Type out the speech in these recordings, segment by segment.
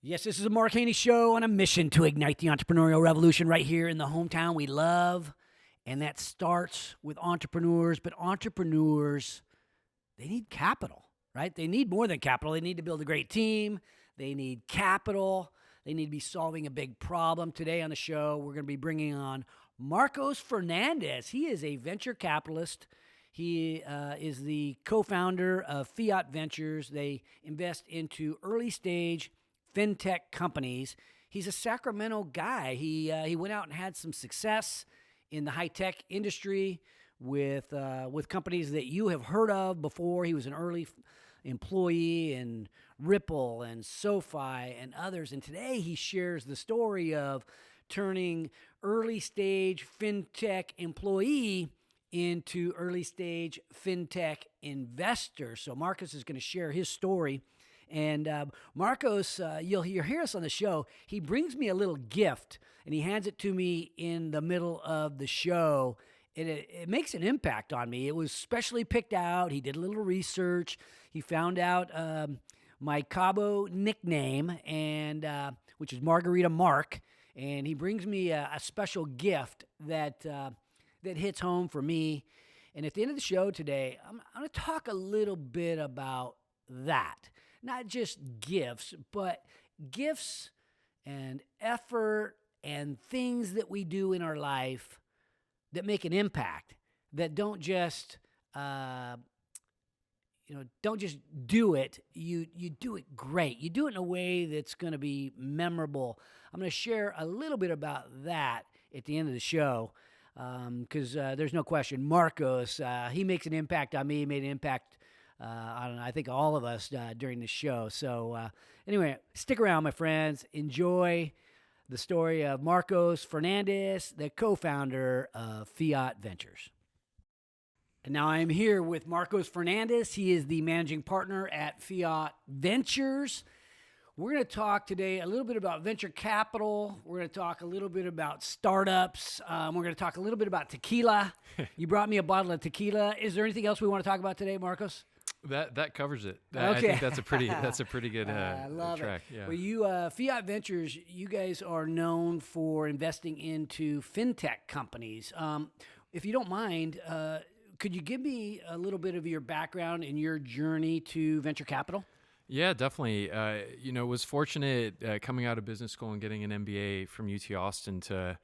Yes, this is a Mark Haney show on a mission to ignite the entrepreneurial revolution right here in the hometown we love. And that starts with entrepreneurs, but entrepreneurs, they need capital, right? They need more than capital. They need to build a great team. They need capital. They need to be solving a big problem. Today on the show, we're going to be bringing on Marcos Fernandez. He is a venture capitalist. He is the co-founder of Fiat Ventures. They invest into early stage Fintech companies. He's a Sacramento guy. He went out and had some success in the high-tech industry with companies that you have heard of before. He was an early employee in Ripple and SoFi and others. And today he shares the story of turning early-stage Fintech employee into early-stage Fintech investor. So Marcos is going to share his story. And Marcos, you'll hear us on the show. He brings me a little gift, and he hands it to me in the middle of the show. And it makes an impact on me. It was specially picked out. He did a little research. He found out my Cabo nickname, and which is Margarita Mark. And he brings me a special gift that hits home for me. And at the end of the show today, I'm going to talk a little bit about that. Not just gifts, but gifts and effort and things that we do in our life that make an impact, that don't just don't just do it. You do it great. You do it in a way that's going to be memorable. I'm going to share a little bit about that at the end of the show because there's no question. Marcos, he makes an impact on me. He made an impact on, I think, all of us during the show. So anyway, stick around, my friends. Enjoy the story of Marcos Fernandez, the co-founder of Fiat Ventures. And now I am here with Marcos Fernandez. He is the managing partner at Fiat Ventures. We're going to talk today a little bit about venture capital. We're going to talk a little bit about startups. We're going to talk a little bit about tequila. You brought me a bottle of tequila. Is there anything else we want to talk about today, Marcos? That covers it. Okay. I think that's a pretty good I love track. It. Yeah. Well, you Fiat Ventures, you guys are known for investing into fintech companies. If you don't mind, could you give me a little bit of your background and your journey to venture capital? Yeah, definitely. Was fortunate coming out of business school and getting an MBA from UT Austin to.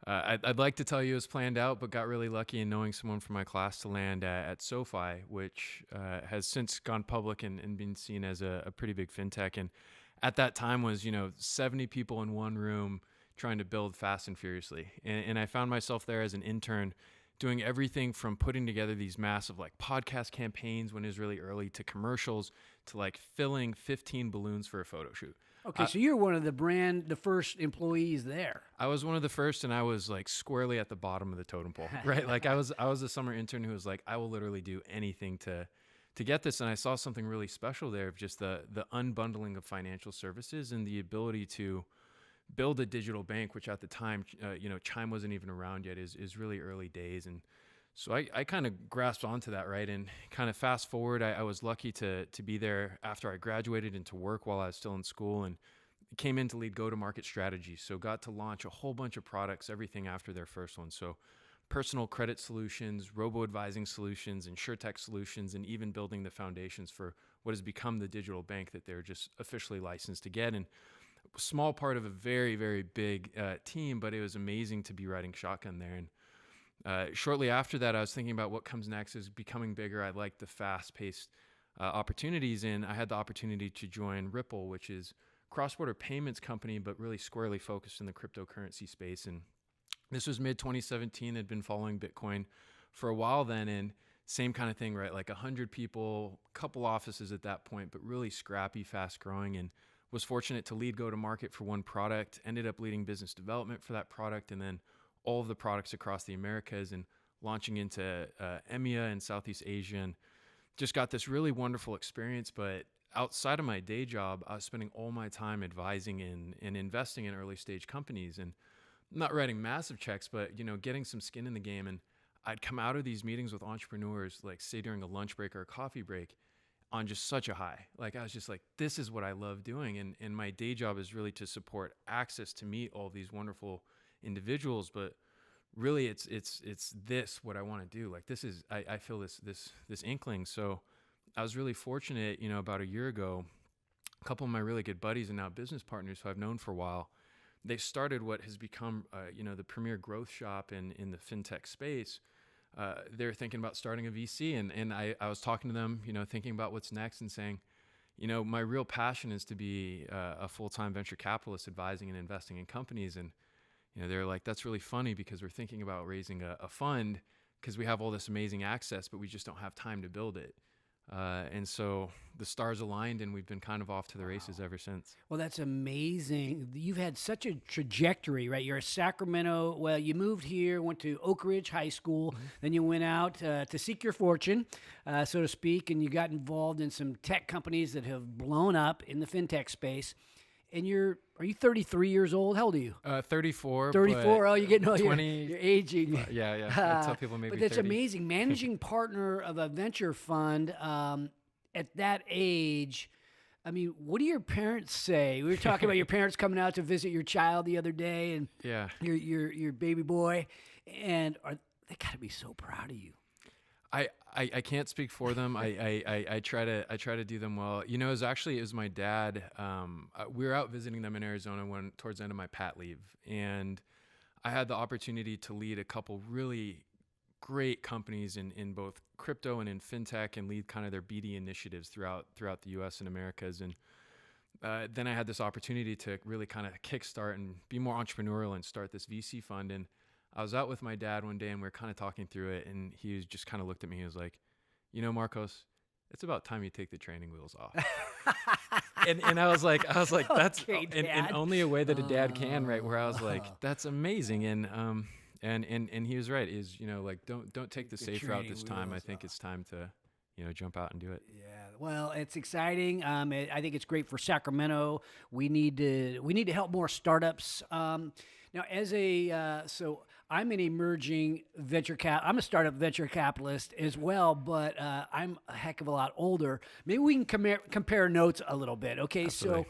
I'd like to tell you it was planned out, but got really lucky in knowing someone from my class to land at SoFi, which has since gone public and been seen as a pretty big fintech. And at that time was, 70 people in one room trying to build fast and furiously. And I found myself there as an intern doing everything from putting together these massive podcast campaigns when it was really early to commercials to filling 15 balloons for a photo shoot. Okay, so you're one of the first employees there. I was one of the first, and I was squarely at the bottom of the totem pole, right? I was a summer intern who was I will literally do anything to get this. And I saw something really special there of just the unbundling of financial services and the ability to build a digital bank, which at the time, Chime wasn't even around yet, is really early days. And so I kind of grasped onto that, right? And kind of fast forward, I was lucky to be there after I graduated and to work while I was still in school, and came in to lead go-to-market strategy. So got to launch a whole bunch of products, everything after their first one. So personal credit solutions, robo-advising solutions, insurtech solutions, and even building the foundations for what has become the digital bank that they're just officially licensed to get. And a small part of a very, very big team, but it was amazing to be riding shotgun there. And shortly after that, I was thinking about what comes next is becoming bigger. I like the fast-paced opportunities, and I had the opportunity to join Ripple, which is a cross-border payments company, but really squarely focused in the cryptocurrency space. And this was mid-2017. I'd been following Bitcoin for a while then, and same kind of thing, right? 100 people, couple offices at that point, but really scrappy, fast-growing, and was fortunate to lead go-to-market for one product, ended up leading business development for that product, and then all of the products across the Americas and launching into EMEA and Southeast Asia, and just got this really wonderful experience. But outside of my day job, I was spending all my time advising and investing in early stage companies and not writing massive checks, but getting some skin in the game. And I'd come out of these meetings with entrepreneurs, say during a lunch break or a coffee break, on just such a high. Like I was just like, this is what I love doing. And my day job is really to support access to meet all these wonderful individuals. But really it's this, what I want to do. Like this is, I feel this inkling. So I was really fortunate, you know, about a year ago, a couple of my really good buddies and now business partners who I've known for a while, they started what has become, you know, the premier growth shop in the fintech space. They're thinking about starting a VC, and I was talking to them, you know, thinking about what's next and saying, you know, my real passion is to be a full-time venture capitalist advising and investing in companies. And, you know, they're like, that's really funny because we're thinking about raising a fund because we have all this amazing access, but we just don't have time to build it. And so the stars aligned and we've been kind of off to the races ever since. Well, that's amazing. You've had such a trajectory, right? You're a Sacramento. Well, you moved here, went to Oak Ridge High School, then you went out to seek your fortune, so to speak, and you got involved in some tech companies that have blown up in the fintech space. And are you 33 years old? How old are you? 34. 34. Oh, you're getting old. 20. You're aging. Yeah. I tell people maybe But that's 30. amazing. Managing partner of a venture fund at that age. I mean, what do your parents say? We were talking about your parents coming out to visit your child the other day, and Yeah. your baby boy, and they got to be so proud of you. I can't speak for them. I try to do them well. You know, it was my dad. We were out visiting them in Arizona towards the end of my pat leave, and I had the opportunity to lead a couple really great companies in both crypto and in fintech, and lead kind of their BD initiatives throughout the U.S. and Americas. And then I had this opportunity to really kind of kickstart and be more entrepreneurial and start this VC fund. And I was out with my dad one day and we were kind of talking through it, and he was just kind of looked at me. He was like, you know, Marcos, it's about time you take the training wheels off. and I was like, that's Okay, in only a way that a dad can, right? Where I was like, that's amazing. And he was right. Is, you know, like, don't take the safe route this time. I think it's time to, you know, jump out and do it. Yeah, well, it's exciting. I think it's great for Sacramento. We need to help more startups. Now, so I'm an emerging I'm a startup venture capitalist as well, but I'm a heck of a lot older. Maybe we can compare notes a little bit. Okay, Absolutely.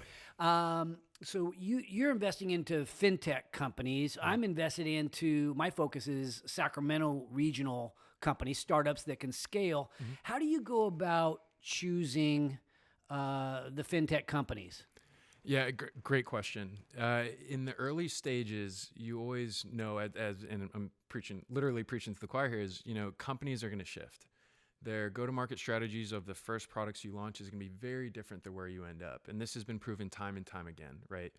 so you're investing into fintech companies. I'm invested into, my focus is Sacramento regional companies, startups that can scale. How do you go about choosing the fintech companies? Yeah, great question. In the early stages, you always know, and I'm literally preaching to the choir here, is, you know, companies are going to shift. Their go-to-market strategies of the first products you launch is going to be very different than where you end up. And this has been proven time and time again, right?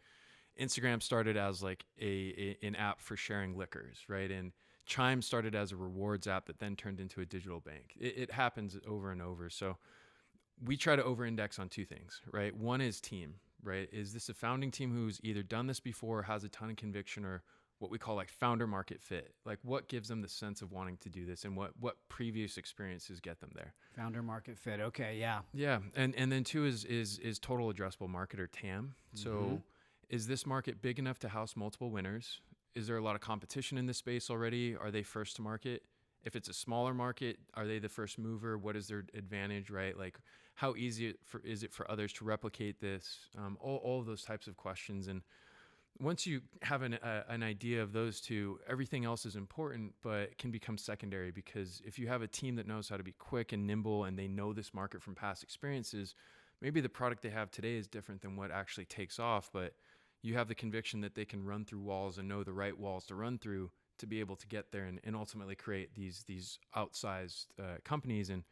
Instagram started as like an app for sharing liquors, right? And Chime started as a rewards app that then turned into a digital bank. It happens over and over. So we try to over-index on two things, right? One is team, right? Is this a founding team who's either done this before, has a ton of conviction, or what we call like founder market fit? Like, what gives them the sense of wanting to do this, and what previous experiences get them there? Founder market fit. Okay, yeah. Yeah, and then two is total addressable market, or TAM. So is this market big enough to house multiple winners? Is there a lot of competition in this space already? Are they first to market? If it's a smaller market, are they the first mover? What is their advantage, right? Like, how easy is it for others to replicate this? All of those types of questions. And once you have an idea of those two, everything else is important, but can become secondary, because if you have a team that knows how to be quick and nimble, and they know this market from past experiences, maybe the product they have today is different than what actually takes off, but you have the conviction that they can run through walls and know the right walls to run through to be able to get there and ultimately create these outsized companies, and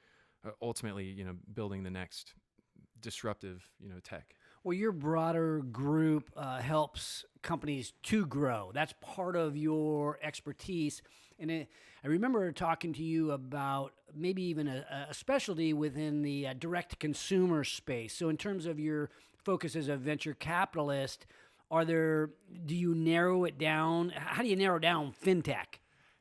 ultimately, you know, building the next disruptive, you know, tech. Well, your broader group helps companies to grow. That's part of your expertise. And I remember talking to you about maybe even a specialty within the direct-to-consumer space. So in terms of your focus as a venture capitalist, do you narrow it down? How do you narrow down fintech?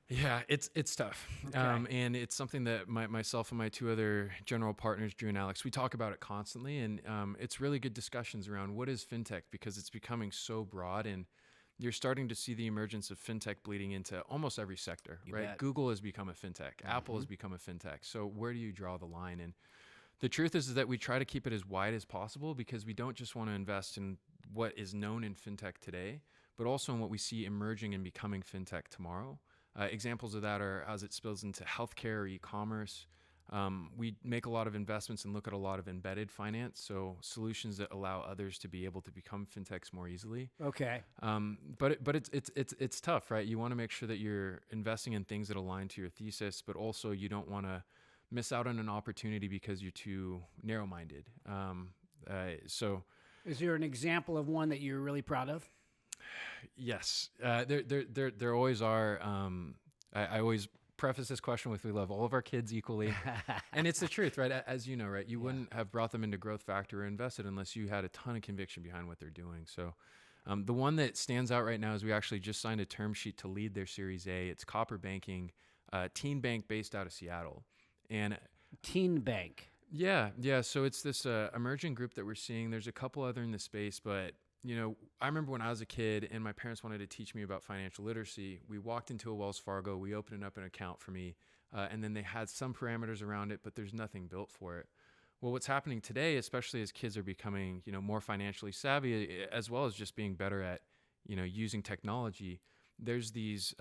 Yeah, it's tough. Okay. And it's something that myself and my two other general partners, Drew and Alex, we talk about it constantly. And it's really good discussions around what is fintech, because it's becoming so broad, and you're starting to see the emergence of fintech bleeding into almost every sector, right? Bet. Google has become a fintech. Apple has become a fintech. So where do you draw the line? And The truth is that we try to keep it as wide as possible because we don't just want to invest in what is known in fintech today, but also in what we see emerging and becoming fintech tomorrow. Examples of that are as it spills into healthcare or e-commerce. We make a lot of investments and look at a lot of embedded finance, so solutions that allow others to be able to become fintechs more easily. Okay. But it's tough, right? You want to make sure that you're investing in things that align to your thesis, but also you don't want to miss out on an opportunity because you're too narrow-minded. So, is there an example of one that you're really proud of? Yes, there always are. I always preface this question with, we love all of our kids equally. And it's the truth, right? As you know, right? You wouldn't have brought them into Growth Factor or invested unless you had a ton of conviction behind what they're doing. So the one that stands out right now is we actually just signed a term sheet to lead their Series A. It's Copper Banking, teen bank based out of Seattle. And Teen Bank. Yeah. So it's this emerging group that we're seeing. There's a couple other in the space, but I remember when I was a kid and my parents wanted to teach me about financial literacy. We walked into a Wells Fargo, we opened up an account for me, and then they had some parameters around it, but there's nothing built for it. Well, what's happening today, especially as kids are becoming, more financially savvy, as well as just being better at, using technology, there's these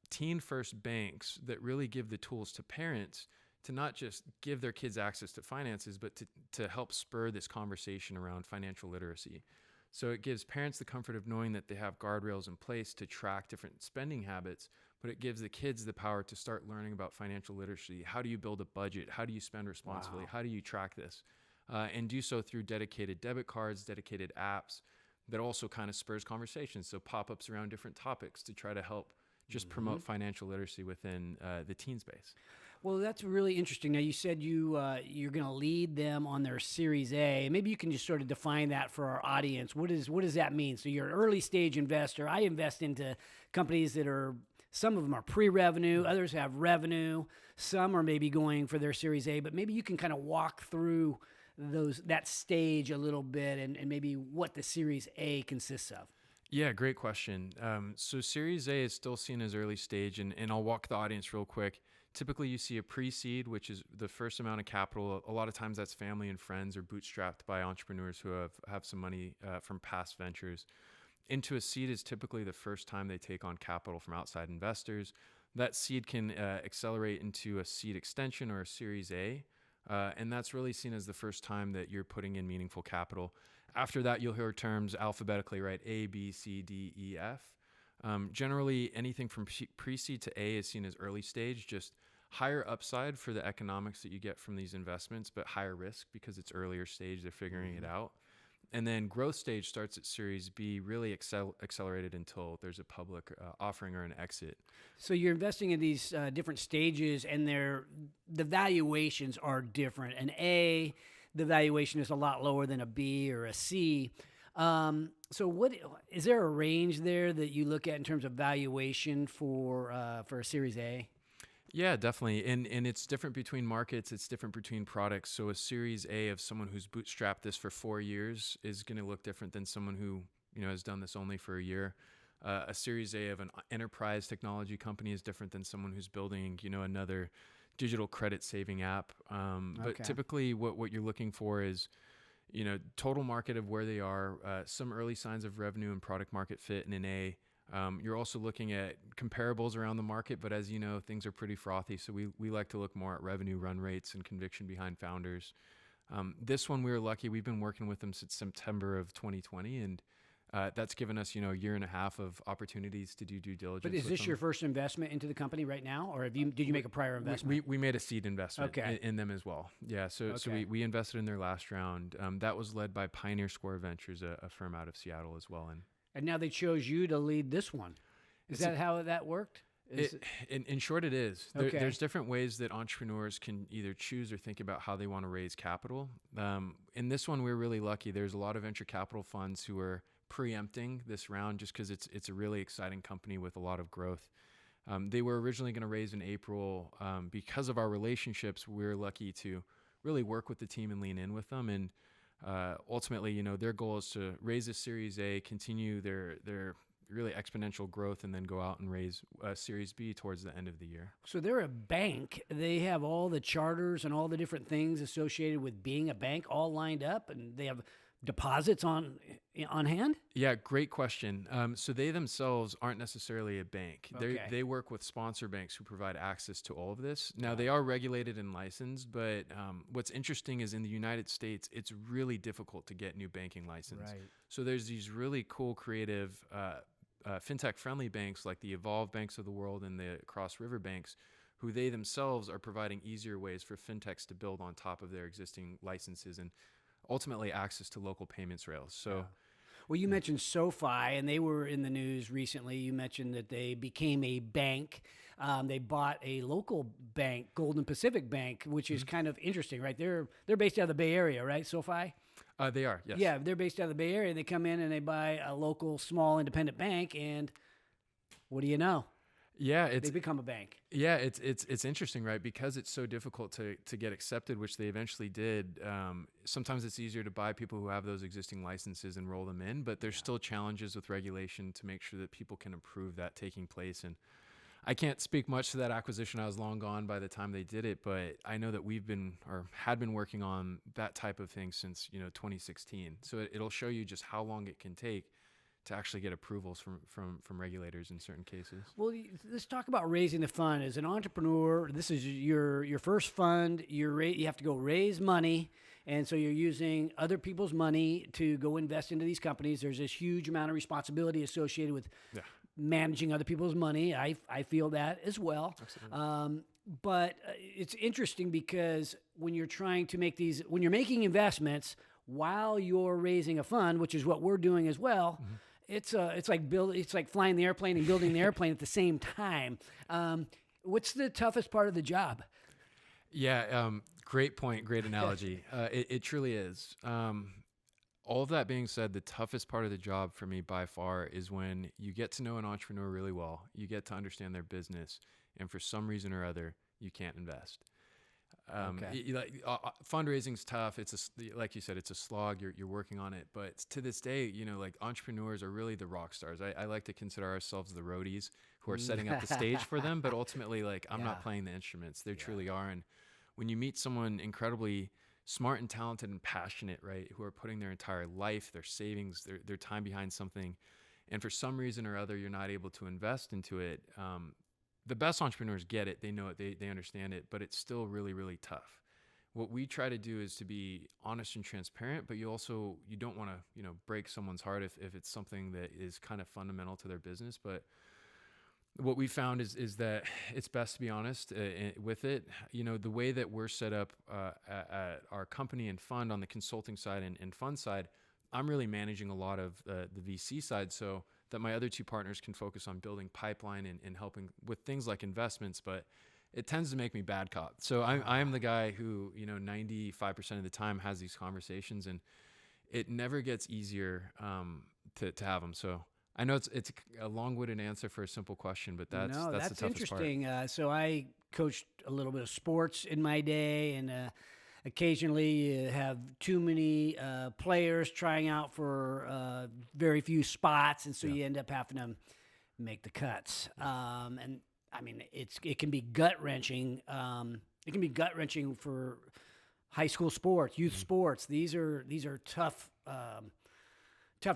teen-first banks that really give the tools to parents to not just give their kids access to finances, but to help spur this conversation around financial literacy. So it gives parents the comfort of knowing that they have guardrails in place to track different spending habits, but it gives the kids the power to start learning about financial literacy. How do you build a budget? How do you spend responsibly? Wow. How do you track this? And do so through dedicated debit cards, dedicated apps that also kind of spurs conversations. So pop-ups around different topics to try to help just promote financial literacy within the teen space. Well, that's really interesting. Now, you said you're going to lead them on their Series A. Maybe you can just sort of define that for our audience. What does that mean? So you're an early stage investor. I invest into companies that are, some of them are pre-revenue, others have revenue, some are maybe going for their Series A, but maybe you can kind of walk through that stage a little bit and maybe what the Series A consists of. Yeah, great question. So Series A is still seen as early stage, and I'll walk the audience real quick. Typically, you see a pre-seed, which is the first amount of capital. A lot of times that's family and friends or bootstrapped by entrepreneurs who have some money from past ventures. Into a seed is typically the first time they take on capital from outside investors. That seed can accelerate into a seed extension or a Series A, and that's really seen as the first time that you're putting in meaningful capital. After that, you'll hear terms alphabetically, right? A, B, C, D, E, F. Generally, anything from pre-seed to A is seen as early stage, just higher upside for the economics that you get from these investments, but higher risk because it's earlier stage, they're figuring it out. And then growth stage starts at Series B, really accelerated until there's a public offering or an exit. So you're investing in these different stages, and the valuations are different. An A, the valuation is a lot lower than a B or a C. So what is there a range there that you look at in terms of valuation for a Series A? Yeah, definitely. And it's different between markets. It's different between products. So a Series A of someone who's bootstrapped this for 4 years is going to look different than someone who, has done this only for a year. A Series A of an enterprise technology company is different than someone who's building, another digital credit saving app. But typically what you're looking for is, total market of where they are, some early signs of revenue and product market fit in an A. You're also looking at comparables around the market, but as you know, things are pretty frothy. So we like to look more at revenue run rates and conviction behind founders. This one, we were lucky. We've been working with them since September of 2020, and that's given us, a year and a half of opportunities to do due diligence. But is this your first investment into the company right now, or did you make a prior investment? We made a seed investment in them as well. Yeah, so we invested in their last round. That was led by Pioneer Square Ventures, a firm out of Seattle as well. And now they chose you to lead this one. Is that how that worked? In short, it is. There's different ways that entrepreneurs can either choose or think about how they want to raise capital. In this one, we're really lucky. There's a lot of venture capital funds who are preempting this round just because it's a really exciting company with a lot of growth. They were originally going to raise in April. Because of our relationships, we're lucky to really work with the team and lean in with them. And ultimately, their goal is to raise a Series A, continue their really exponential growth, and then go out and raise Series B towards the end of the year. So they're a bank. They have all the charters and all the different things associated with being a bank all lined up, and they have deposits on hand? Yeah, great question. So they themselves aren't necessarily a bank. Okay. They work with sponsor banks who provide access to all of this. Now, they are regulated and licensed, but what's interesting is in the United States, it's really difficult to get new banking license. Right. So there's these really cool, creative, fintech-friendly banks like the Evolve banks of the world and the Cross River banks, who they themselves are providing easier ways for fintechs to build on top of their existing licenses and ultimately access to local payments rails. So, well, you mentioned SoFi, and they were in the news recently. You mentioned that they became a bank. They bought a local bank, Golden Pacific Bank, which is kind of interesting, right? They're based out of the Bay Area, right? SoFi. they are, yes. Yeah, they're based out of the Bay Area. They come in and they buy a local, small, independent bank, and what do you know? Yeah, They become a bank. Yeah, it's interesting, right? Because it's so difficult to get accepted, which they eventually did. Sometimes it's easier to buy people who have those existing licenses and roll them in, but there's still challenges with regulation to make sure that people can approve that taking place. And I can't speak much to that acquisition. I was long gone by the time they did it, but I know that we've been or had been working on that type of thing since 2016. So it'll show you just how long it can take to actually get approvals from regulators in certain cases. Well, let's talk about raising the fund. As an entrepreneur, this is your first fund. You have to go raise money, and so you're using other people's money to go invest into these companies. There's this huge amount of responsibility associated with managing other people's money. I feel that as well. Absolutely. But it's interesting because when you're trying to when you're making investments while you're raising a fund, which is what we're doing as well. Mm-hmm. It's like flying the airplane and building the airplane at the same time. What's the toughest part of the job? Yeah, great point, great analogy. It truly is. All of that being said, the toughest part of the job for me by far is when you get to know an entrepreneur really well, you get to understand their business, and for some reason or other, you can't invest. Fundraising's tough. Like you said, it's a slog. You're working on it, but to this day, like entrepreneurs are really the rock stars. I like to consider ourselves the roadies who are setting up the stage for them, but ultimately, I'm not playing the instruments. They truly are. And when you meet someone incredibly smart and talented and passionate, right, who are putting their entire life, their savings, their time behind something, and for some reason or other, you're not able to invest into it. The best entrepreneurs get it. They know it. They understand it, but it's still really, really tough. What we try to do is to be honest and transparent, but you don't want to, break someone's heart if it's something that is kind of fundamental to their business. But what we found is that it's best to be honest with it. The way that we're set up at our company and fund on the consulting side and fund side, I'm really managing a lot of the VC side. So that my other two partners can focus on building pipeline and helping with things like investments, but it tends to make me bad cop. So I am the guy who, 95% of the time has these conversations, and it never gets easier to have them. So I know it's a long-winded answer for a simple question, but that's the toughest interesting. part. So I coached a little bit of sports in my day, and occasionally you have too many players trying out for very few spots, and so you end up having to make the cuts. And I mean, it can be gut wrenching. It can be gut wrenching for high school sports, youth sports. These are tough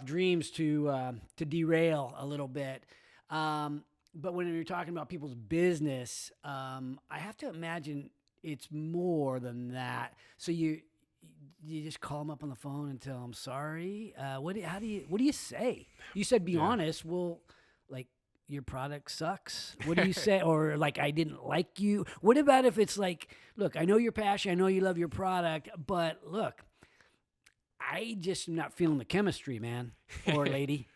dreams to derail a little bit. But when you're talking about people's business, I have to imagine it's more than that. So you just call them up on the phone and tell them sorry. What do you say? You said be honest. Well, like your product sucks. What do you say? Or like I didn't like you. What about if it's like, look, I know you're passionate. I know you love your product, but look, I just am not feeling the chemistry, man or lady.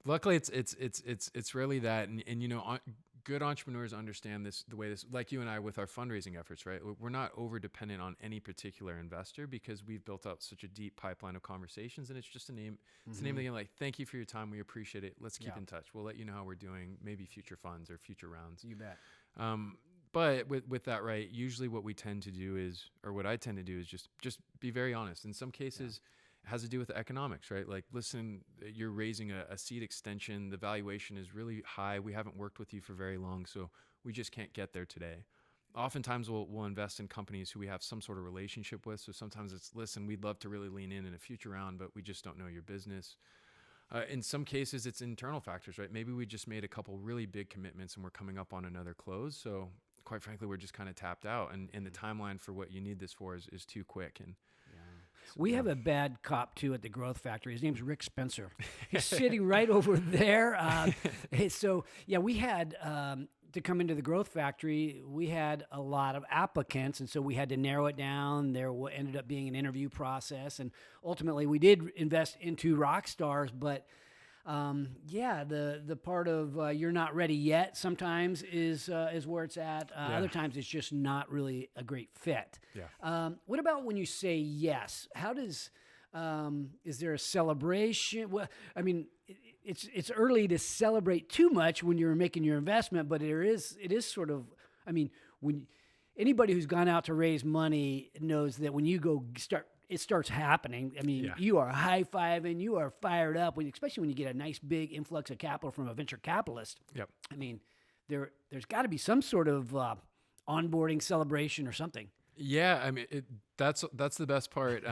Luckily, it's really that, and good entrepreneurs understand the way this, like you and I with our fundraising efforts, right? We're not over dependent on any particular investor because we've built up such a deep pipeline of conversations, and it's just a name. It's a name of the game. Like, thank you for your time. We appreciate it. Let's keep in touch. We'll let you know how we're doing. Maybe future funds or future rounds. You bet. But with that, right, usually what I tend to do is just be very honest. In some cases, has to do with the economics, right? Like, listen, you're raising a seed extension. The valuation is really high. We haven't worked with you for very long, so we just can't get there today. Oftentimes we'll invest in companies who we have some sort of relationship with. So sometimes it's, listen, we'd love to really lean in a future round, but we just don't know your business. In some cases, it's internal factors, right? Maybe we just made a couple really big commitments and we're coming up on another close. So quite frankly, we're just kind of tapped out, and the timeline for what you need this for is too quick. And we have a bad cop too at the Growth Factory. His name's Rick Spencer. He's sitting right over there. So yeah, we had to come into the Growth Factory. We had a lot of applicants, and so we had to narrow it down. There ended up being an interview process, and ultimately we did invest into rockstars. But yeah, the part of you're not ready yet sometimes is where it's at. Other times it's just not really a great fit. Yeah. What about when you say yes? How does is there a celebration? Well, I mean, it's early to celebrate too much when you're making your investment, but it is sort of. I mean, when anybody who's gone out to raise money knows that when you go start. It starts happening. I mean, you are high-fiving, you are fired up, especially when you get a nice big influx of capital from a venture capitalist. Yep. I mean, there's got to be some sort of onboarding celebration or something. Yeah, I mean, that's the best part.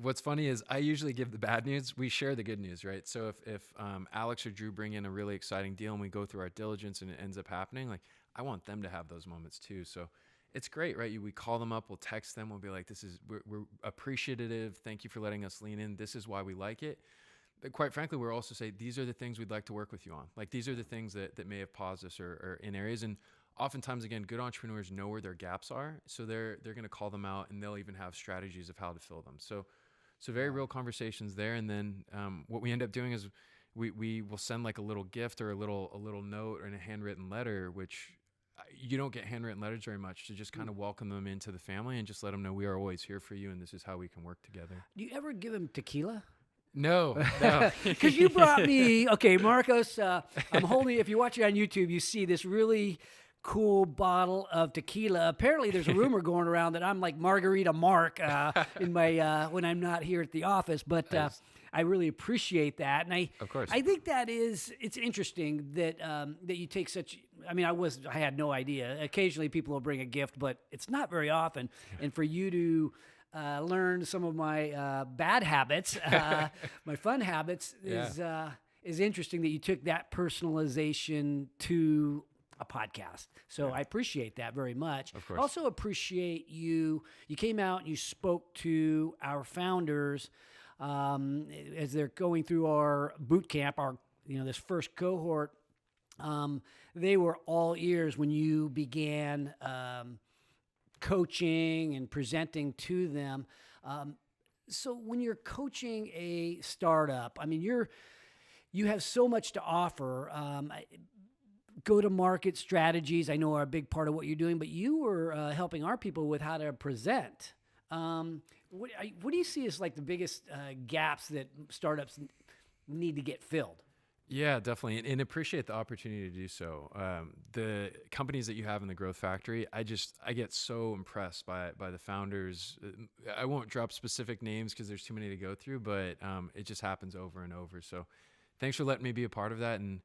What's funny is I usually give the bad news. We share the good news, right? So if Alex or Drew bring in a really exciting deal and we go through our diligence and it ends up happening, like I want them to have those moments too. So it's great, right? We call them up, we'll text them, we'll be like, we're appreciative. Thank you for letting us lean in. This is why we like it. But quite frankly, we're also say, these are the things we'd like to work with you on. Like, these are the things that may have paused us or in areas. And oftentimes, again, good entrepreneurs know where their gaps are. So they're going to call them out, and they'll even have strategies of how to fill them. So very real conversations there. And then what we end up doing is we will send like a little gift or a little note or a handwritten letter, which you don't get handwritten letters very much, to just kind of welcome them into the family and just let them know we are always here for you and this is how we can work together. Do you ever give them tequila? No. Because you brought me, okay, Marcos, I'm holding, if you're watching on YouTube, you see this really cool bottle of tequila. Apparently there's a rumor going around that I'm like Margarita Mark in my when I'm not here at the office, but I really appreciate that. And of course. I think it's interesting that that you take such, I mean, I had no idea. Occasionally people will bring a gift, but it's not very often. And for you to learn some of my bad habits, my fun habits, is interesting that you took that personalization to a podcast. So I appreciate that very much. Of course. I also appreciate you came out and you spoke to our founders as they're going through our boot camp, this first cohort. They were all ears when you began coaching and presenting to them. So when you're coaching a startup, I mean, you have so much to offer. Go-to-market strategies, I know, are a big part of what you're doing, but you were helping our people with how to present. What do you see as like the biggest gaps that startups need to get filled? Yeah, definitely. And appreciate the opportunity to do so. The companies that you have in the Growth Factory, I get so impressed by the founders. I won't drop specific names because there's too many to go through, but it just happens over and over. So thanks for letting me be a part of that. And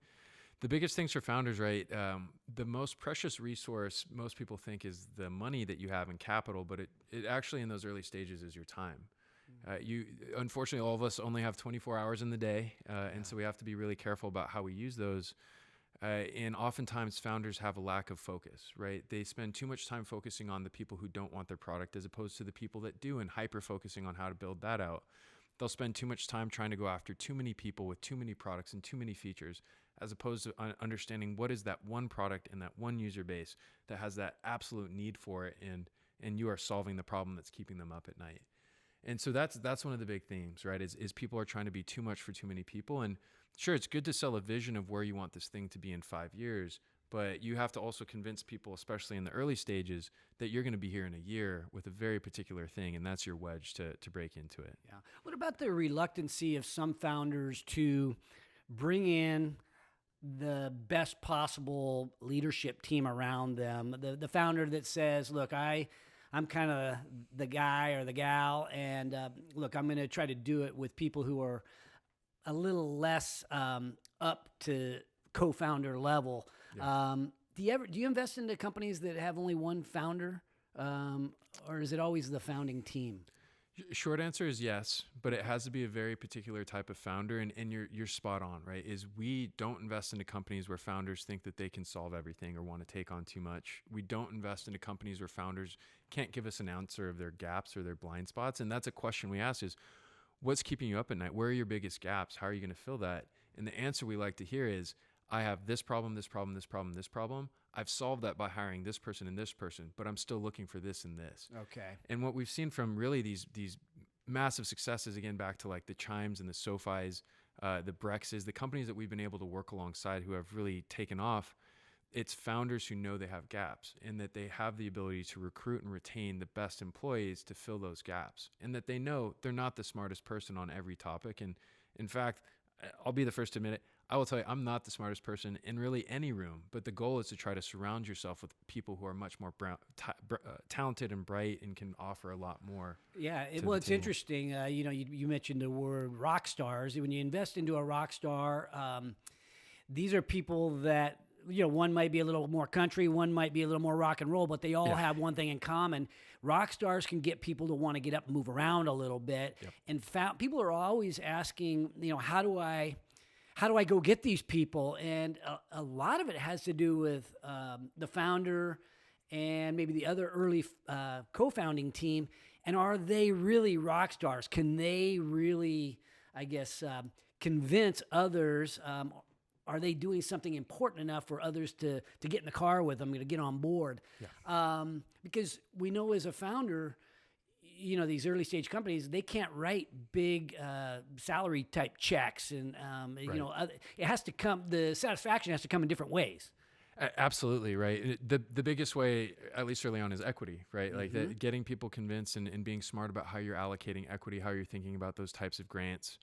the biggest things for founders, right? The most precious resource most people think is the money that you have in capital, but it actually in those early stages is your time. Unfortunately, all of us only have 24 hours in the day, and so we have to be really careful about how we use those. And oftentimes founders have a lack of focus, right? They spend too much time focusing on the people who don't want their product as opposed to the people that do, and hyper-focusing on how to build that out. They'll spend too much time trying to go after too many people with too many products and too many features, as opposed to understanding what is that one product and that one user base that has that absolute need for it, and you are solving the problem that's keeping them up at night. And so that's one of the big themes, right? Is people are trying to be too much for too many people. And sure, it's good to sell a vision of where you want this thing to be in 5 years, but you have to also convince people, especially in the early stages, that you're going to be here in a year with a very particular thing, and that's your wedge to break into it. Yeah. What about the reluctancy of some founders to bring in the best possible leadership team around them? The founder that says, look, I'm kind of the guy or the gal, and look, I'm going to try to do it with people who are a little less up to co-founder level. Yeah. Do you invest into companies that have only one founder, or is it always the founding team? Short answer is yes, but it has to be a very particular type of founder, and you're spot on, right? Is we don't invest into companies where founders think that they can solve everything or want to take on too much. We don't invest into companies where founders can't give us an answer of their gaps or their blind spots, and that's a question we ask: is what's keeping you up at night? Where are your biggest gaps? How are you going to fill that? And the answer we like to hear is, I have this problem, this problem, this problem, this problem. I've solved that by hiring this person and this person, but I'm still looking for this and this. Okay. And what we've seen from really these massive successes, again, back to like the Chimes and the SoFis, the Brexes, the companies that we've been able to work alongside who have really taken off, it's founders who know they have gaps and that they have the ability to recruit and retain the best employees to fill those gaps, and that they know they're not the smartest person on every topic. And in fact, I'll be the first to admit it, I will tell you, I'm not the smartest person in really any room, but the goal is to try to surround yourself with people who are much more talented and bright and can offer a lot more. Yeah, it's interesting. You mentioned the word rock stars. When you invest into a rock star, these are people that, one might be a little more country, one might be a little more rock and roll, but they all have one thing in common. Rock stars can get people to want to get up and move around a little bit. Yep. And people are always asking, how do I go get these people? And a lot of it has to do with the founder and maybe the other early co-founding team. And are they really rock stars? Can they really, convince others? Are they doing something important enough for others to get in the car with them, to get on board? Yeah. Because we know as a founder, these early stage companies, they can't write big salary type checks, and it has to come. The satisfaction has to come in different ways. Absolutely, right. The biggest way, at least early on, is equity, right? Like getting people convinced and being smart about how you're allocating equity, how you're thinking about those types of grants.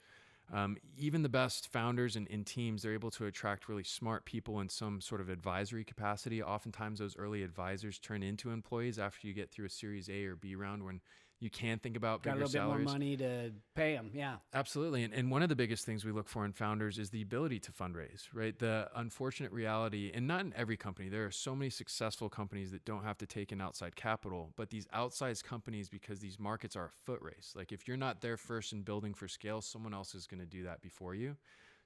Even the best founders and teams, they're able to attract really smart people in some sort of advisory capacity. Oftentimes those early advisors turn into employees after you get through a Series A or B round when you can think about bigger salaries. Got a little bit more money to pay them, yeah. Absolutely. And one of the biggest things we look for in founders is the ability to fundraise, right? The unfortunate reality, and not in every company, there are so many successful companies that don't have to take in outside capital, but these outsized companies, because these markets are a foot race. Like if you're not there first in building for scale, someone else is going to do that before you.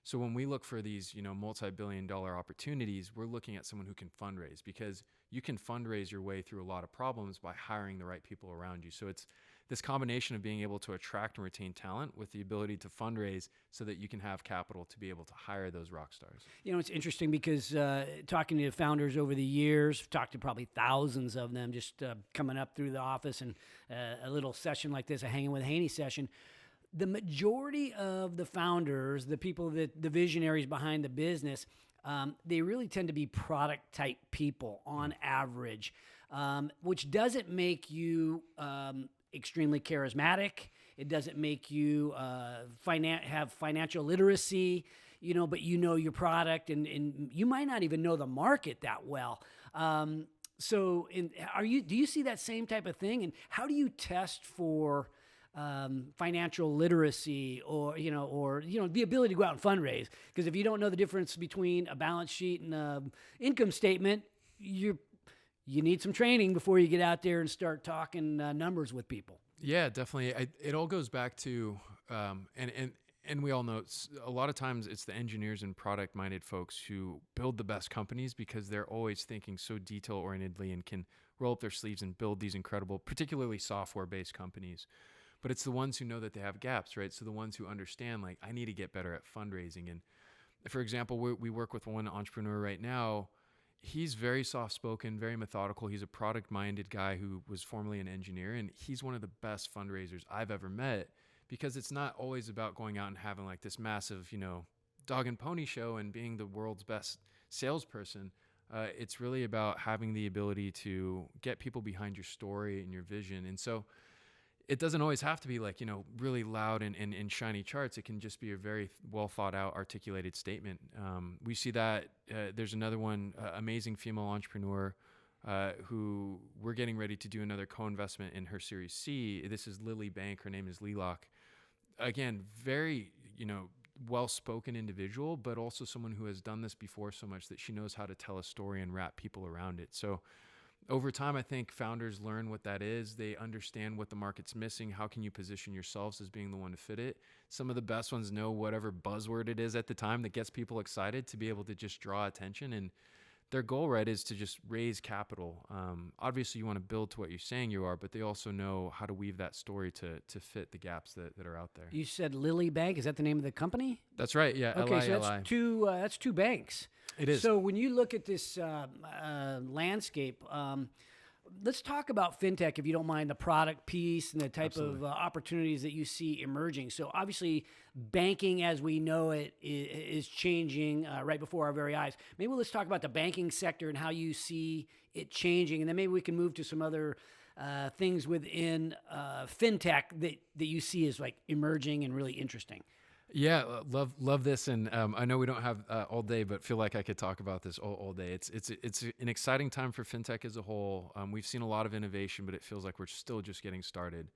So when we look for these, multi-billion-dollar opportunities, we're looking at someone who can fundraise, because you can fundraise your way through a lot of problems by hiring the right people around you. So it's this combination of being able to attract and retain talent with the ability to fundraise so that you can have capital to be able to hire those rock stars. It's interesting because talking to founders over the years, talked to probably thousands of them just coming up through the office, and a little session like this, a Hanging with Haney session. The majority of the founders, the people the visionaries behind the business, they really tend to be product type people on average, which doesn't make you extremely charismatic. It doesn't make you have financial literacy, but your product, and you might not even know the market that well. Do you see that same type of thing? And how do you test for financial literacy or the ability to go out and fundraise? Because if you don't know the difference between a balance sheet and an income statement, you need some training before you get out there and start talking numbers with people. Yeah, definitely. It all goes back to, and we all know a lot of times it's the engineers and product-minded folks who build the best companies, because they're always thinking so detail-orientedly and can roll up their sleeves and build these incredible, particularly software-based companies. But it's the ones who know that they have gaps, right? So the ones who understand, like, I need to get better at fundraising. And for example, we work with one entrepreneur right now. He's very soft-spoken, very methodical. He's a product-minded guy who was formerly an engineer, and he's one of the best fundraisers I've ever met, because it's not always about going out and having like this massive, dog and pony show and being the world's best salesperson. It's really about having the ability to get people behind your story and your vision. And so it doesn't always have to be like, really loud and shiny charts. It can just be a very well thought out, articulated statement. We see that there's another one, amazing female entrepreneur who we're getting ready to do another co-investment in her Series C. This is Lily Bank. Her name is Lilac. Again, very, well-spoken individual, but also someone who has done this before so much that she knows how to tell a story and wrap people around it. So over time, I think founders learn what that is. They understand what the market's missing. How can you position yourselves as being the one to fit it? Some of the best ones know whatever buzzword it is at the time that gets people excited to be able to just draw attention. And their goal, right, is to just raise capital. Obviously, you want to build to what you're saying you are, but they also know how to weave that story to fit the gaps that are out there. You said Lily Bank. Is that the name of the company? That's right. Yeah. Okay, so L-I-L-I. that's two banks. It is. So when you look at this landscape, let's talk about fintech, if you don't mind, the product piece and the type of opportunities that you see emerging. So obviously, banking as we know it is changing right before our very eyes. Maybe let's talk about the banking sector and how you see it changing, and then maybe we can move to some other things within fintech that you see as like emerging and really interesting. Yeah, love this, and I know we don't have all day, but feel like I could talk about this all day. It's an exciting time for fintech as a whole. We've seen a lot of innovation, but it feels like we're still just getting started.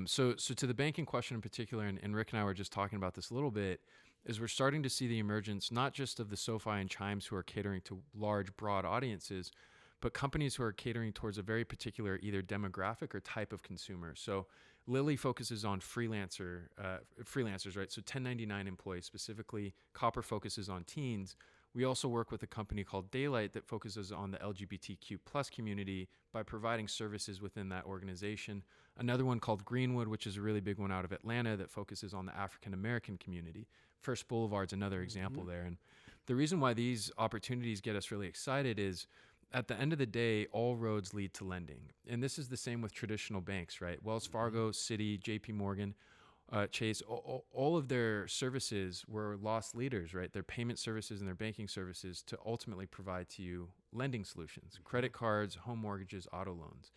So to the banking question in particular, and Rick and I were just talking about this a little bit, is we're starting to see the emergence not just of the SoFi and Chimes who are catering to large, broad audiences, but companies who are catering towards a very particular either demographic or type of consumer. So Lily focuses on freelancers, right? So 1099 employees specifically. Copper focuses on teens. We also work with a company called Daylight that focuses on the LGBTQ plus community by providing services within that organization. Another one called Greenwood, which is a really big one out of Atlanta that focuses on the African American community. First Boulevard's another example there. And the reason why these opportunities get us really excited is at the end of the day, all roads lead to lending. And this is the same with traditional banks, right? Wells Fargo, Citi, JP Morgan, Chase, all of their services were lost leaders, right? Their payment services and their banking services to ultimately provide to you lending solutions, credit cards, home mortgages, auto loans.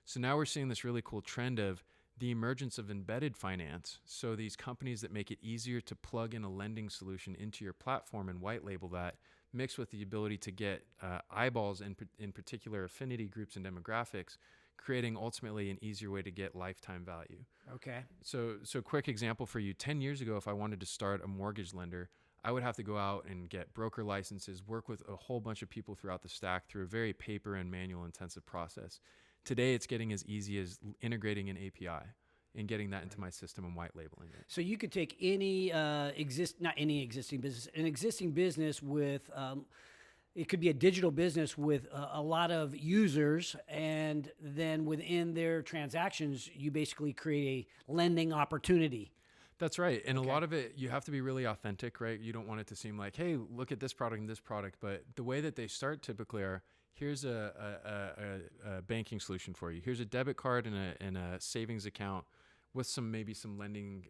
So now we're seeing this really cool trend of the emergence of embedded finance. So these companies that make it easier to plug in a lending solution into your platform and white label that, mixed with the ability to get eyeballs in particular affinity groups and demographics, creating ultimately an easier way to get lifetime value. Okay. So quick example for you, 10 years ago, if I wanted to start a mortgage lender, I would have to go out and get broker licenses, work with a whole bunch of people throughout the stack through a very paper and manual intensive process. Today, it's getting as easy as integrating an API and getting that into my system and white labeling it. So you could take any existing business with, it could be a digital business with a lot of users, and then within their transactions, you basically create a lending opportunity. That's right. And a lot of it, you have to be really authentic, right? You don't want it to seem like, hey, look at this product and this product. But the way that they start typically are, here's a banking solution for you. Here's a debit card and a savings account with maybe some lending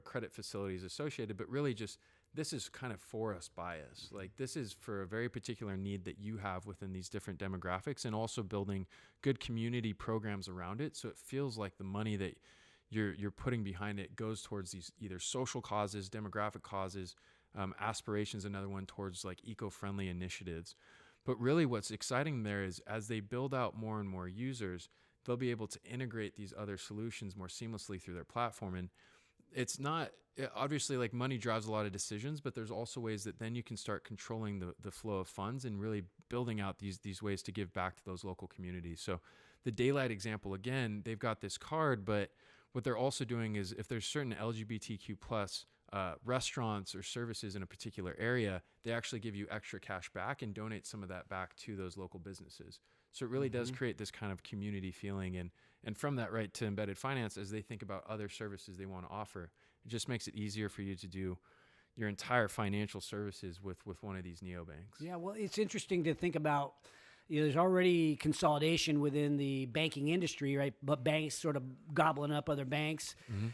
credit facilities associated, but really just this is kind of for us, by us. Like this is for a very particular need that you have within these different demographics, and also building good community programs around it. So it feels like the money that you're putting behind it goes towards these either social causes, demographic causes, aspirations, another one towards like eco-friendly initiatives. But really what's exciting there is as they build out more and more users, they'll be able to integrate these other solutions more seamlessly through their platform. And it's not, obviously like money drives a lot of decisions, but there's also ways that then you can start controlling the flow of funds and really building out these ways to give back to those local communities. So the Daylight example, again, they've got this card, but what they're also doing is if there's certain LGBTQ plus restaurants or services in a particular area, they actually give you extra cash back and donate some of that back to those local businesses. So it really does create this kind of community feeling. And from that right to embedded finance, as they think about other services they want to offer, it just makes it easier for you to do your entire financial services with one of these neobanks. Yeah, well, it's interesting to think about. There's already consolidation within the banking industry, right? But banks sort of gobbling up other banks. Mm-hmm.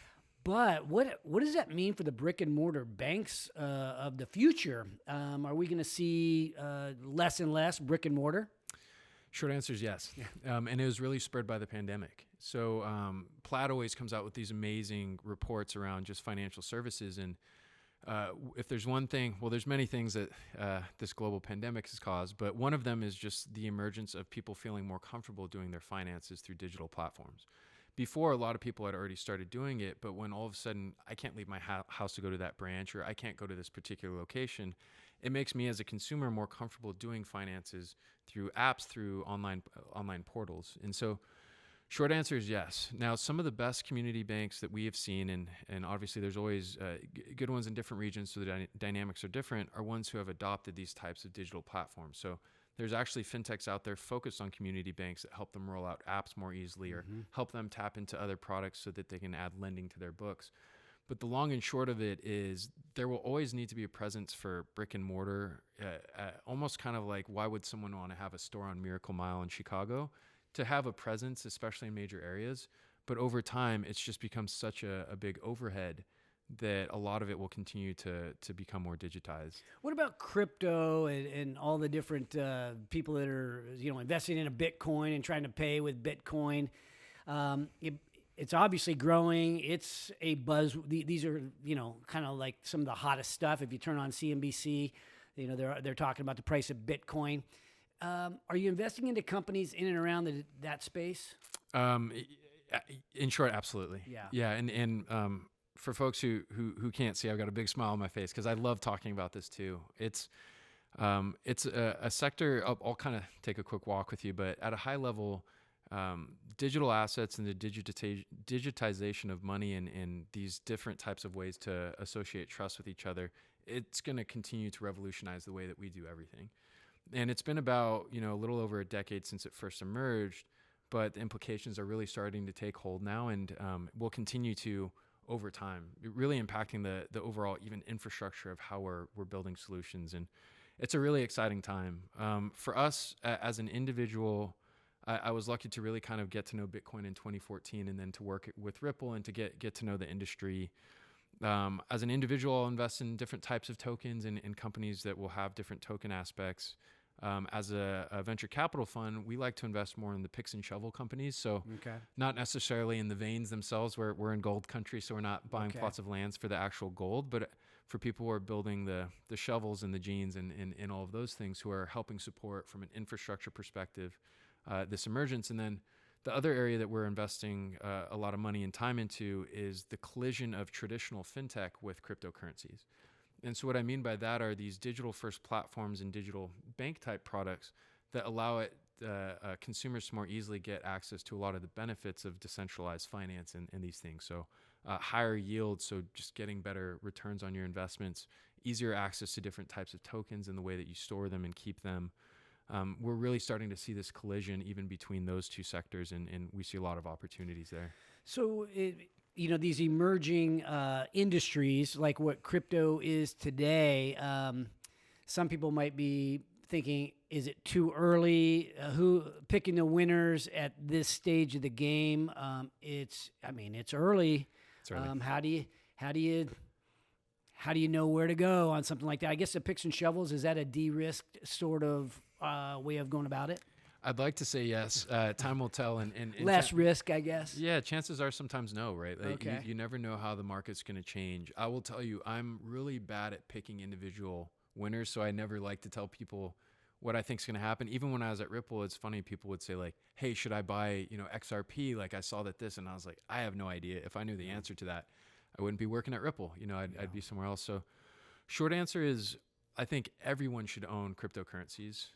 But what does that mean for the brick and mortar banks of the future? Are we going to see less and less brick and mortar? Short answer is yes. And it was really spurred by the pandemic. So Plaid always comes out with these amazing reports around just financial services. And if there's one thing, well, there's many things that this global pandemic has caused, but one of them is just the emergence of people feeling more comfortable doing their finances through digital platforms. Before, a lot of people had already started doing it, but when all of a sudden I can't leave my house to go to that branch, or I can't go to this particular location, it makes me as a consumer more comfortable doing finances through apps, through online portals. And so short answer is yes. Now, some of the best community banks that we have seen, and obviously there's always good ones in different regions, so the dynamics are different, are ones who have adopted these types of digital platforms. So there's actually fintechs out there focused on community banks that help them roll out apps more easily, or help them tap into other products so that they can add lending to their books. But the long and short of it is there will always need to be a presence for brick and mortar, almost kind of like, why would someone want to have a store on Miracle Mile in Chicago? To have a presence, especially in major areas. But over time, it's just become such a big overhead that a lot of it will continue to become more digitized. What about crypto and all the different people that are investing in a Bitcoin and trying to pay with Bitcoin? It's obviously growing. It's a buzz. These are kind of like some of the hottest stuff. If you turn on CNBC, they're talking about the price of Bitcoin. Are you investing into companies in and around that space? In short, absolutely. Yeah. And for folks who can't see, I've got a big smile on my face because I love talking about this too. It's a sector. I'll kind of take a quick walk with you, but at a high level, digital assets and the digitization of money and these different types of ways to associate trust with each other, it's going to continue to revolutionize the way that we do everything. And it's been about, a little over a decade since it first emerged, but the implications are really starting to take hold now, and will continue to over time, really impacting the overall even infrastructure of how we're building solutions. And it's a really exciting time. For us as an individual, I was lucky to really kind of get to know Bitcoin in 2014, and then to work with Ripple and to get to know the industry. As an individual, I'll invest in different types of tokens and companies that will have different token aspects. As a venture capital fund, we like to invest more in the picks and shovel companies. So not necessarily in the veins themselves, where we're in gold country, so we're not buying plots of lands for the actual gold, but for people who are building the shovels and the jeans and all of those things, who are helping support from an infrastructure perspective this emergence. And then the other area that we're investing a lot of money and time into is the collision of traditional fintech with cryptocurrencies. And so what I mean by that are these digital first platforms and digital bank type products that allow consumers to more easily get access to a lot of the benefits of decentralized finance and these things. So higher yields, so just getting better returns on your investments, easier access to different types of tokens and the way that you store them and keep them. We're really starting to see this collision even between those two sectors, and we see a lot of opportunities there. So these emerging industries, like what crypto is today, some people might be thinking, is it too early? Who picking the winners at this stage of the game? It's early. It's early. How do you know where to go on something like that? I guess the picks and shovels, is that a de-risked sort of way of going about it? I'd like to say yes. Time will tell. And less risk, I guess. Yeah, chances are sometimes no, right? Like Okay. You never know how the market's going to change. I will tell you, I'm really bad at picking individual winners, so I never like to tell people what I think is going to happen. Even when I was at Ripple, it's funny, people would say like, hey, should I buy XRP? Like, I saw that this, and I was like, I have no idea. If I knew the answer to that, I wouldn't be working at Ripple. I'd be somewhere else. So short answer is, I think everyone should own cryptocurrencies.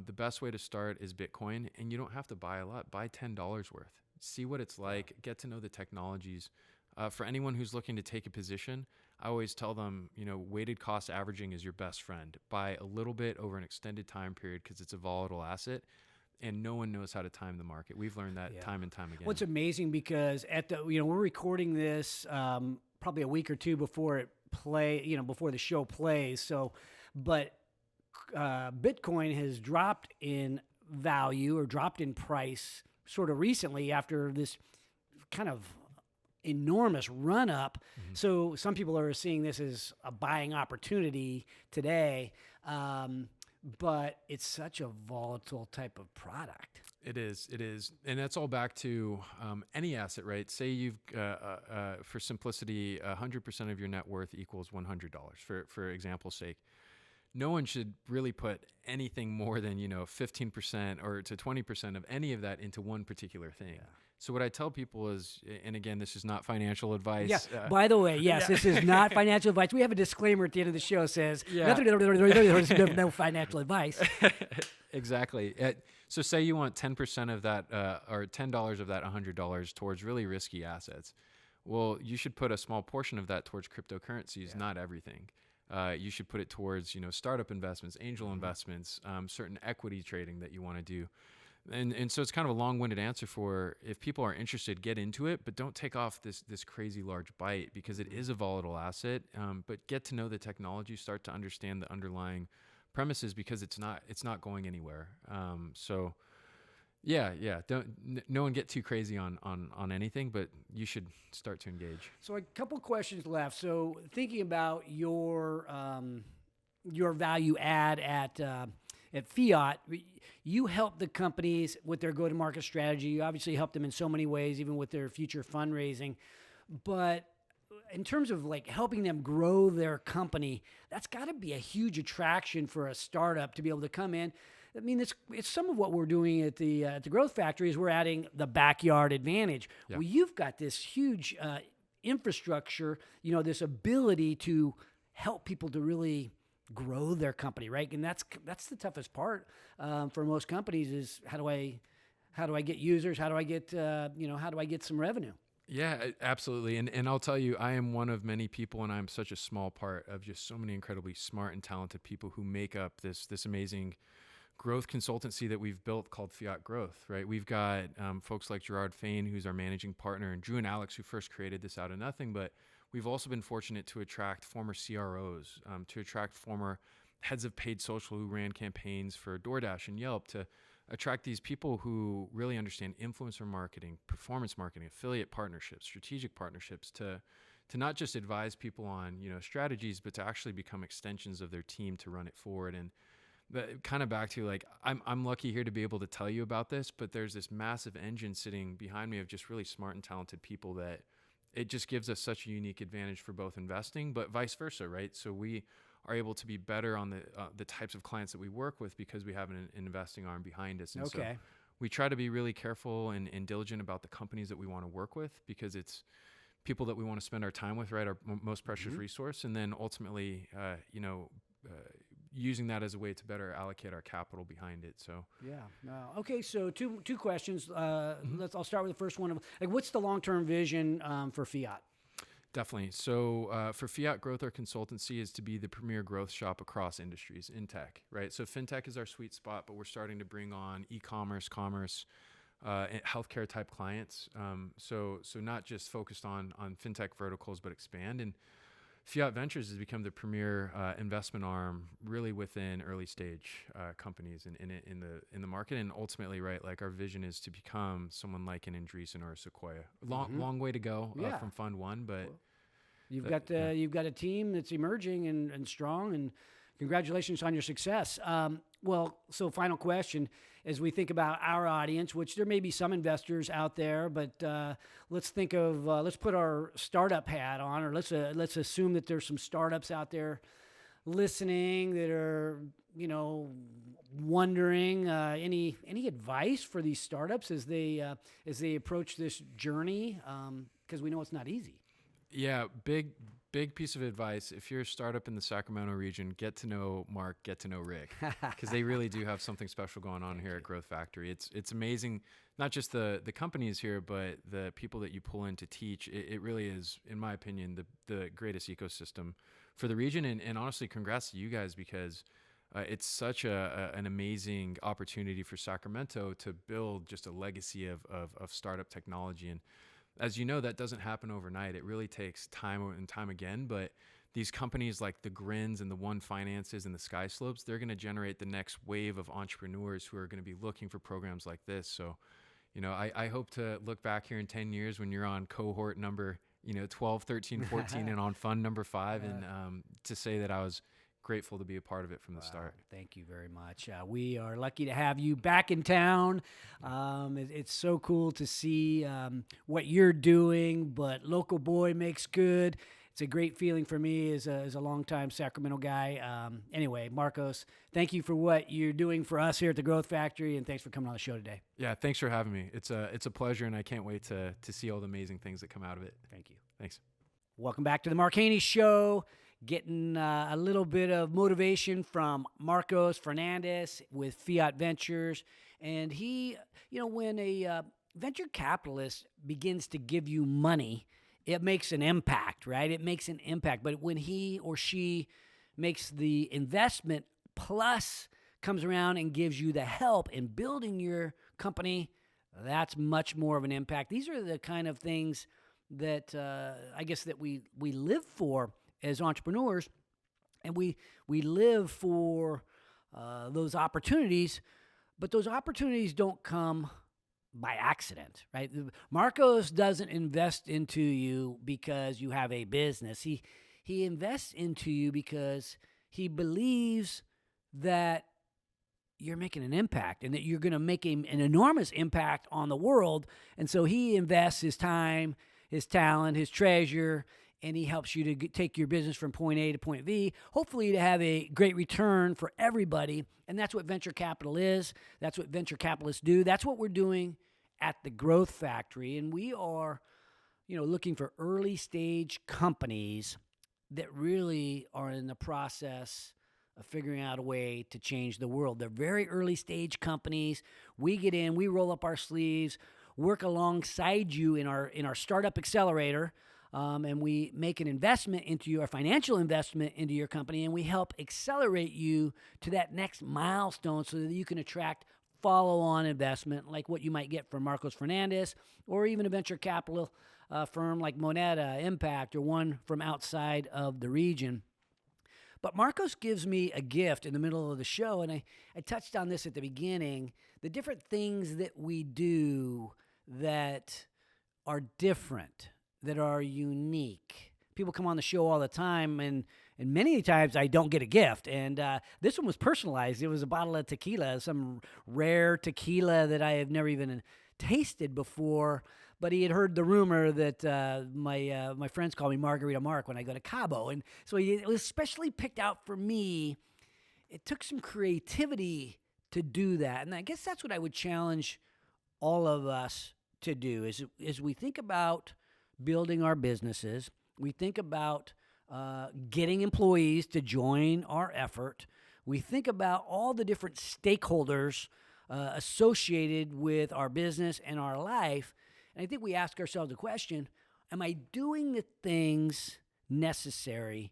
The best way to start is Bitcoin, and you don't have to buy a lot. Buy $10 worth. See what it's like. Get to know the technologies. For anyone who's looking to take a position, I always tell them, weighted cost averaging is your best friend. Buy a little bit over an extended time period because it's a volatile asset, and no one knows how to time the market. We've learned that time and time again. What's amazing, because we're recording this probably a week or two before before the show plays. So, but Bitcoin has dropped in value or dropped in price sort of recently after this kind of enormous run up. Mm-hmm. So some people are seeing this as a buying opportunity today. But it's such a volatile type of product. It is. And that's all back to any asset, right? Say you've, for simplicity, 100% of your net worth equals $100, for example's sake. No one should really put anything more than, 15% or to 20% of any of that into one particular thing. Yeah. So what I tell people is, and again, this is not financial advice. Yeah. By the way, yes, this is not financial advice. We have a disclaimer at the end of the show says, there's no financial advice. Exactly. So say you want 10% of that, or $10 of that $100 towards really risky assets. Well, you should put a small portion of that towards cryptocurrencies, not everything. You should put it towards, startup investments, angel investments, certain equity trading that you want to do. And so it's kind of a long-winded answer for, if people are interested, get into it, but don't take off this crazy large bite, because it is a volatile asset. But get to know the technology, start to understand the underlying premises, because it's not going anywhere. So no one get too crazy on anything, but you should start to engage. So a couple questions left. So thinking about your value add at Fiat, you help the companies with their go-to-market strategy. You obviously help them in so many ways, even with their future fundraising. But in terms of like helping them grow their company, that's got to be a huge attraction for a startup to be able to come in. I mean, it's some of what we're doing at the Growth Factory is we're adding the backyard advantage. Yeah. Well, you've got this huge infrastructure, this ability to help people to really grow their company, right? And that's the toughest part for most companies is how do I get users? How do I get how do I get some revenue? Yeah, absolutely. And I'll tell you, I am one of many people, and I'm such a small part of just so many incredibly smart and talented people who make up this amazing growth consultancy that we've built called Fiat Growth, right? We've got folks like Gerard Fain, who's our managing partner, and Drew and Alex, who first created this out of nothing. But we've also been fortunate to attract former CROs, to attract former heads of paid social who ran campaigns for DoorDash and Yelp, to attract these people who really understand influencer marketing, performance marketing, affiliate partnerships, strategic partnerships, to not just advise people on strategies, but to actually become extensions of their team to run it forward. And kind of back to like, I'm lucky here to be able to tell you about this, but there's this massive engine sitting behind me of just really smart and talented people that it just gives us such a unique advantage for both investing, but vice versa, right? So we are able to be better on the types of clients that we work with because we have an investing arm behind us. And so we try to be really careful and diligent about the companies that we want to work with, because it's people that we want to spend our time with, right? Our most precious resource. And then ultimately, using that as a way to better allocate our capital behind it. So okay. So two questions. I'll start with the first one. Like, what's the long-term vision for Fiat? Definitely. So for Fiat Growth, our consultancy is to be the premier growth shop across industries in tech, right? So fintech is our sweet spot, but we're starting to bring on e-commerce, commerce, and healthcare type clients. So not just focused on fintech verticals, but expand. And Fiat Ventures has become the premier investment arm, really within early stage companies in the market, and ultimately, right, like our vision is to become someone like an Andreessen or a Sequoia. Long way to go from Fund One, but you've got a team that's emerging and strong, and congratulations on your success. So final question, as we think about our audience, which there may be some investors out there, but let's think of, let's put our startup hat on, or let's assume that there's some startups out there listening that are, wondering, any advice for these startups as they approach this journey? Because we know it's not easy. Yeah, big piece of advice. If you're a startup in the Sacramento region, get to know Mark, get to know Rick, because they really do have something special going on here at Growth Factory. It's amazing, not just the companies here, but the people that you pull in to teach. It really is, in my opinion, the greatest ecosystem for the region. And honestly, congrats to you guys, because it's such an amazing opportunity for Sacramento to build just a legacy of startup technology. And as you know, that doesn't happen overnight. It really takes time and time again. But these companies like the Grins and the One Finances and the Sky Slopes, they're going to generate the next wave of entrepreneurs who are going to be looking for programs like this. So, I hope to look back here in 10 years when you're on cohort number, 12, 13, 14, and on fund number 5, and to say that I was grateful to be a part of it from the start. Thank you very much. We are lucky to have you back in town. It's so cool to see what you're doing, but local boy makes good. It's a great feeling for me as a longtime Sacramento guy. Anyway, Marcos, thank you for what you're doing for us here at the Growth Factory, and thanks for coming on the show today. Yeah, thanks for having me. It's a pleasure, and I can't wait to see all the amazing things that come out of it. Thank you. Thanks. Welcome back to the Mark Haney Show. Getting a little bit of motivation from Marcos Fernandez with Fiat Ventures. And he, when a venture capitalist begins to give you money, it makes an impact, right? It makes an impact. But when he or she makes the investment plus comes around and gives you the help in building your company, that's much more of an impact. These are the kind of things that I guess that we live for as entrepreneurs, and we live for those opportunities, but those opportunities don't come by accident, right? Marcos doesn't invest into you because you have a business. He invests into you because he believes that you're making an impact and that you're going to make an enormous impact on the world, and so he invests his time, his talent, his treasure, and he helps you to take your business from point A to point B, hopefully to have a great return for everybody. And that's what venture capital is. That's what venture capitalists do. That's what we're doing at the Growth Factory. And we are, looking for early stage companies that really are in the process of figuring out a way to change the world. They're very early stage companies. We get in, we roll up our sleeves, work alongside you in our startup accelerator. And we make an investment into your financial investment into your company, and we help accelerate you to that next milestone so that you can attract follow-on investment like what you might get from Marcos Fernandez or even a venture capital firm like Moneta, Impact, or one from outside of the region. But Marcos gives me a gift in the middle of the show, and I touched on this at the beginning, the different things that we do that are different, that are unique. People come on the show all the time, and many times I don't get a gift. And this one was personalized. It was a bottle of tequila, some rare tequila that I have never even tasted before. But he had heard the rumor that my friends call me Margarita Mark when I go to Cabo. And so it was specially picked out for me. It took some creativity to do that. And I guess that's what I would challenge all of us to do is we think about building our businesses. We think about getting employees to join our effort. We think about all the different stakeholders associated with our business and our life. And I think we ask ourselves the question, am I doing the things necessary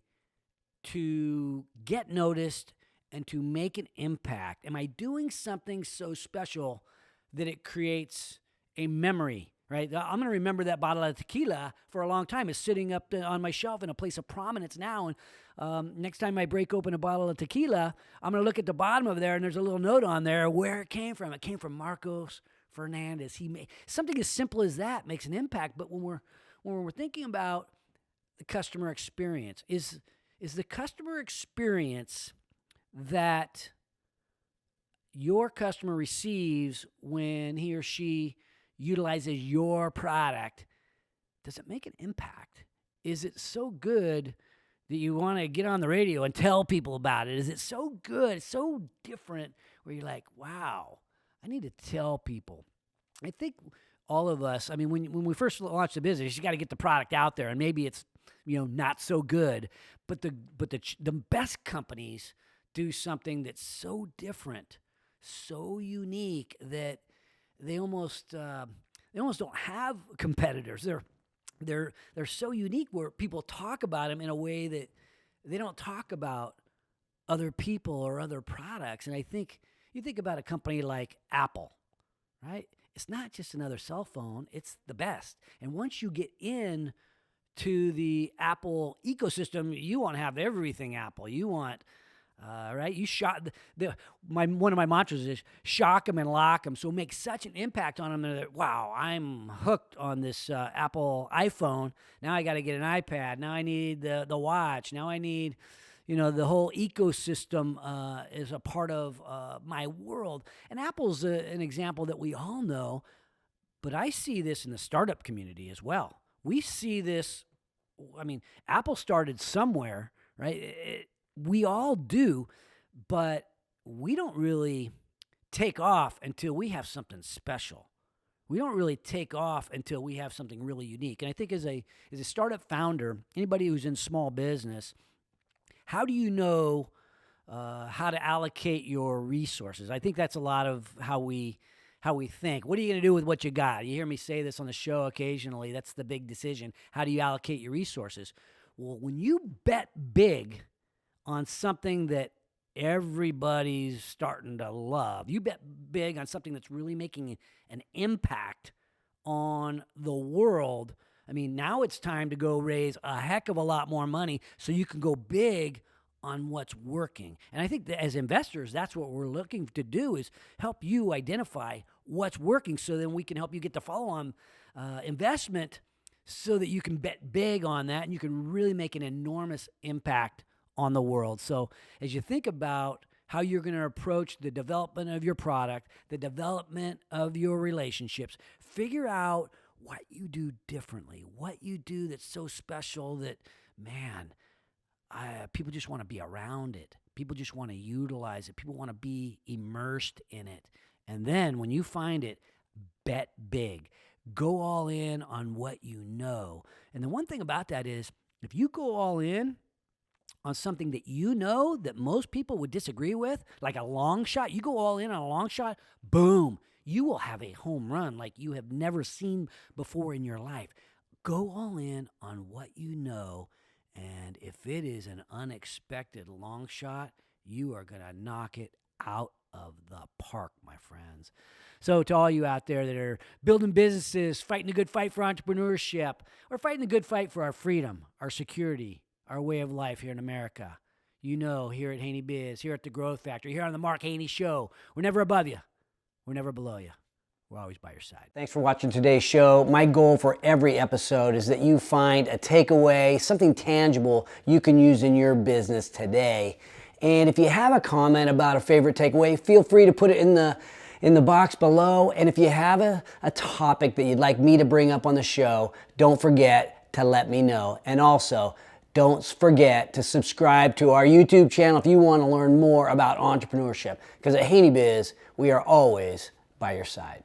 to get noticed and to make an impact? Am I doing something so special that it creates a memory? Right, I'm going to remember that bottle of tequila for a long time. It's sitting up on my shelf in a place of prominence now. And next time I break open a bottle of tequila, I'm going to look at the bottom of there, and there's a little note on there where it came from. It came from Marcos Fernandez. Something as simple as that makes an impact. But when we're thinking about the customer experience, is the customer experience that your customer receives when he or she utilizes your product, does it make an impact? Is it so good that you want to get on the radio and tell people about it? Is it so good, so different, where you're like, wow, I need to tell people? I think all of us, when we first launch the business, you got to get the product out there, and maybe it's not so good, but the best companies do something that's so different, so unique that they almost don't have competitors. They're so unique where people talk about them in a way that they don't talk about other people or other products. And I think you think about a company like Apple, right? It's not just another cell phone, it's the best. And once you get in to the Apple ecosystem, you want to have everything Apple. You want right? You one of my mantras is shock them and lock them. So make such an impact on them that, wow, I'm hooked on this Apple iPhone. Now I got to get an iPad. Now I need the watch. Now I need, the whole ecosystem is a part of my world. And Apple's an example that we all know, but I see this in the startup community as well. We see this, I mean, Apple started somewhere, right? We all do, but we don't really take off until we have something special. We don't really take off until we have something really unique. And I think as a startup founder, anybody who's in small business, how do you know how to allocate your resources? I think that's a lot of how we think. What are you going to do with what you got? You hear me say this on the show occasionally. That's the big decision. How do you allocate your resources? Well, when you bet big on something that everybody's starting to love, you bet big on something that's really making an impact on the world. I mean, now it's time to go raise a heck of a lot more money so you can go big on what's working. And I think that as investors, that's what we're looking to do, is help you identify what's working so then we can help you get the follow-on investment so that you can bet big on that and you can really make an enormous impact on the world. So as you think about how you're going to approach the development of your product, the development of your relationships, figure out what you do differently, what you do that's so special that, man, people just want to be around it. People just want to utilize it. People want to be immersed in it. And then when you find it, bet big. Go all in on what you know. And the one thing about that is, if you go all in on something that you know that most people would disagree with, like a long shot, you go all in on a long shot, boom, you will have a home run like you have never seen before in your life. Go all in on what you know, and if it is an unexpected long shot, you are going to knock it out of the park, my friends. So to all you out there that are building businesses, fighting a good fight for entrepreneurship, or fighting a good fight for our freedom, our security, our way of life here in America, here at Haney Biz, here at the Growth Factory, here on the Mark Haney Show, we're never above you. We're never below you. We're always by your side. Thanks for watching today's show. My goal for every episode is that you find a takeaway, something tangible you can use in your business today. And if you have a comment about a favorite takeaway, feel free to put it in the box below. And if you have a topic that you'd like me to bring up on the show, don't forget to let me know. And also, don't forget to subscribe to our YouTube channel if you want to learn more about entrepreneurship. Because at Haney Biz, we are always by your side.